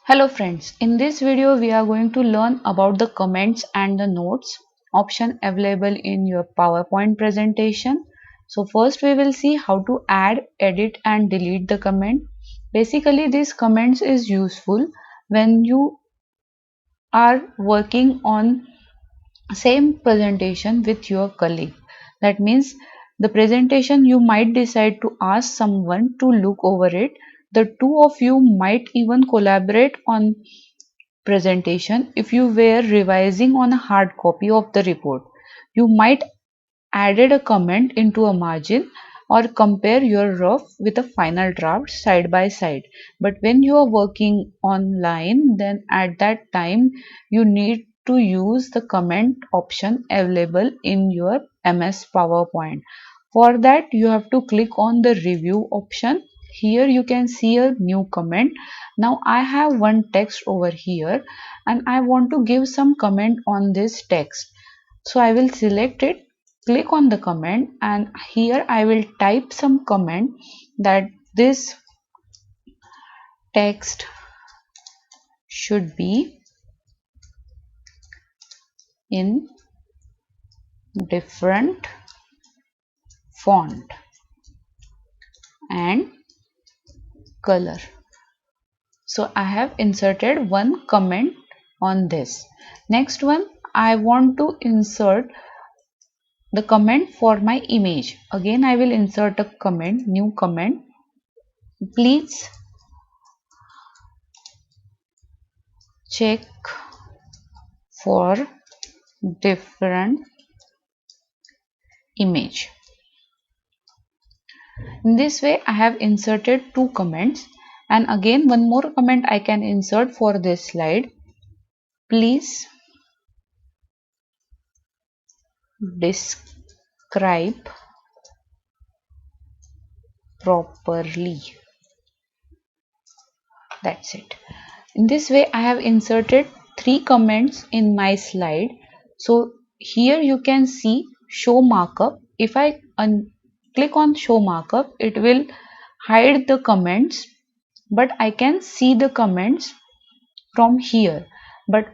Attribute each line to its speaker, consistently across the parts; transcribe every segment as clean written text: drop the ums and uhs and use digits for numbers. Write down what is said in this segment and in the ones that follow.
Speaker 1: Hello friends, in this video we are going to learn about the comments and the notes option available in your PowerPoint presentation. So first we will see how to add, edit and delete the comment. Basically this comments is useful when you are working on same presentation with your colleague. That means the presentation you might decide to ask someone to look over it. The two of you might even collaborate on presentation. If you were revising on a hard copy of the report, you might added a comment into a margin or compare your rough with a final draft side by side. But when you are working online, then at that time you need to use the comment option available in your MS PowerPoint. For that you have to click on the review option. Here you can see a new comment. Now I have one text over here and I want to give some comment on this text. So I will select it, click on the comment, and here I will type some comment that this text should be in different font and color. So I have inserted one comment on this. Next one, I want to insert the comment for my image. Again I will insert a comment, new comment. Please check for different image. In this way I have inserted two comments, and again one more comment I can insert for this slide. Please describe properly. That's it. In this way I have inserted three comments in my slide. So here you can see show markup. If I click on show markup, it will hide the comments, but I can see the comments from here. But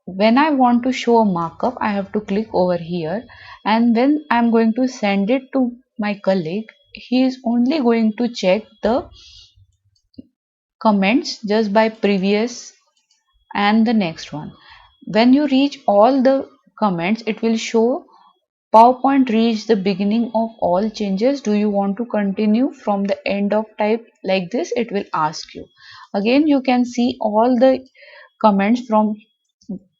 Speaker 1: when I want to show a markup, I have to click over here, and when I'm going to send it to my colleague, he is only going to check the comments just by previous and the next one. When you reach all the comments, it will show PowerPoint reached the beginning of all changes. Do you want to continue from the end of type? Like this it will ask you. Again you can see all the comments from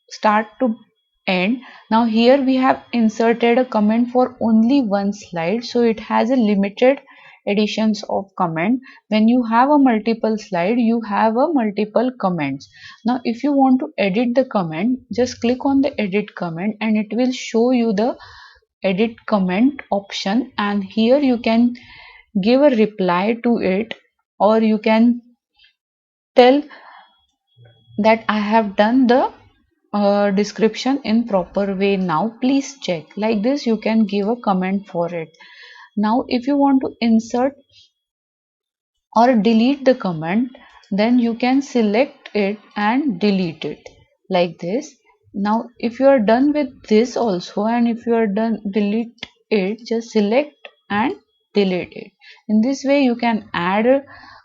Speaker 1: start to end. Now here we have inserted a comment for only one slide, so it has a limited editions of comment. When you have a multiple slide, you have a multiple comments. Now if you want to edit the comment, just click on the edit comment and it will show you the edit comment option, and here you can give a reply to it, or you can tell that I have done the description in proper way. Now please check. Like this you can give a comment for it. Now if you want to insert or delete the comment, then you can select it and delete it like this. Now if you are done with this also, and if you are done delete it, just select and delete it. In this way you can add a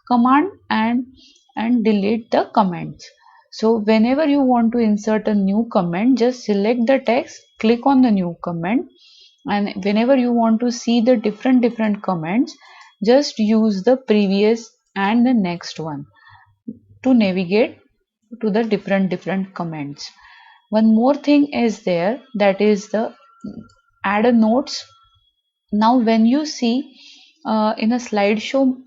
Speaker 1: command and delete the comments. So whenever you want to insert a new comment, just select the text, click on the new comment, and whenever you want to see the different comments, just use the previous and the next one to navigate to the different comments. One more thing is there, that is the add a notes. Now when you see in a slideshow,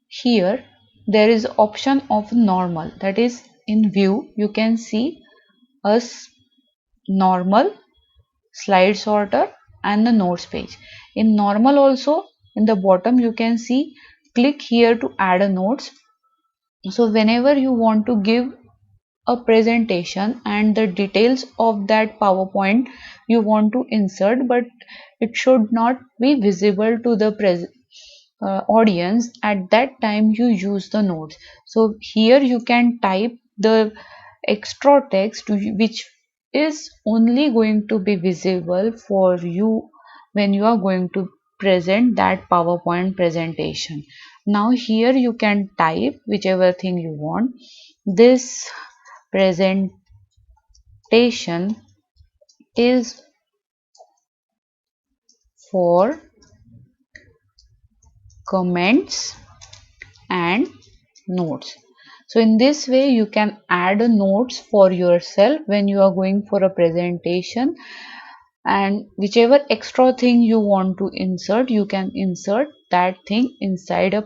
Speaker 1: here there is option of normal, that is in view you can see a normal, slide sorter and the notes page. In normal also, in the bottom you can see click here to add a notes. So whenever you want to give a presentation and the details of that PowerPoint you want to insert, but it should not be visible to the audience, at that time you use the notes. So here you can type the extra text which is only going to be visible for you when you are going to present that PowerPoint presentation. Now here you can type whichever thing you want. This presentation is for comments and notes. So in this way you can add a notes for yourself when you are going for a presentation, and whichever extra thing you want to insert, you can insert that thing inside a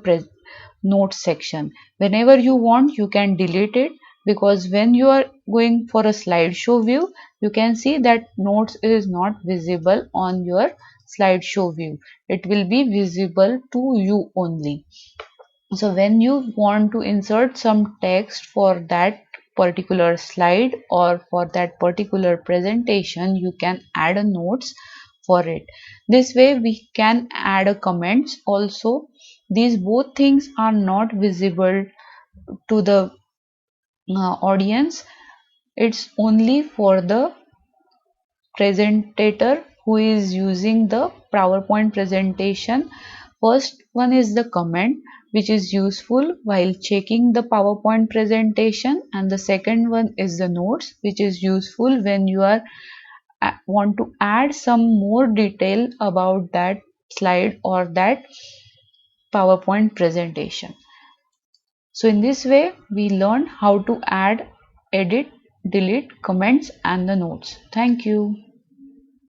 Speaker 1: notes section. Whenever you want, you can delete it, because when you are going for a slideshow view, you can see that notes is not visible on your slideshow view. It will be visible to you only. So when you want to insert some text for that particular slide or for that particular presentation, you can add a notes for it. This way we can add a comments also. These both things are not visible to the audience. It's only for the presenter who is using the PowerPoint presentation. First one is the comment, which is useful while checking the PowerPoint presentation, and the second one is the notes, which is useful when you are want to add some more detail about that slide or that PowerPoint presentation. So in this way we learn how to add, edit, delete comments and the notes. Thank you.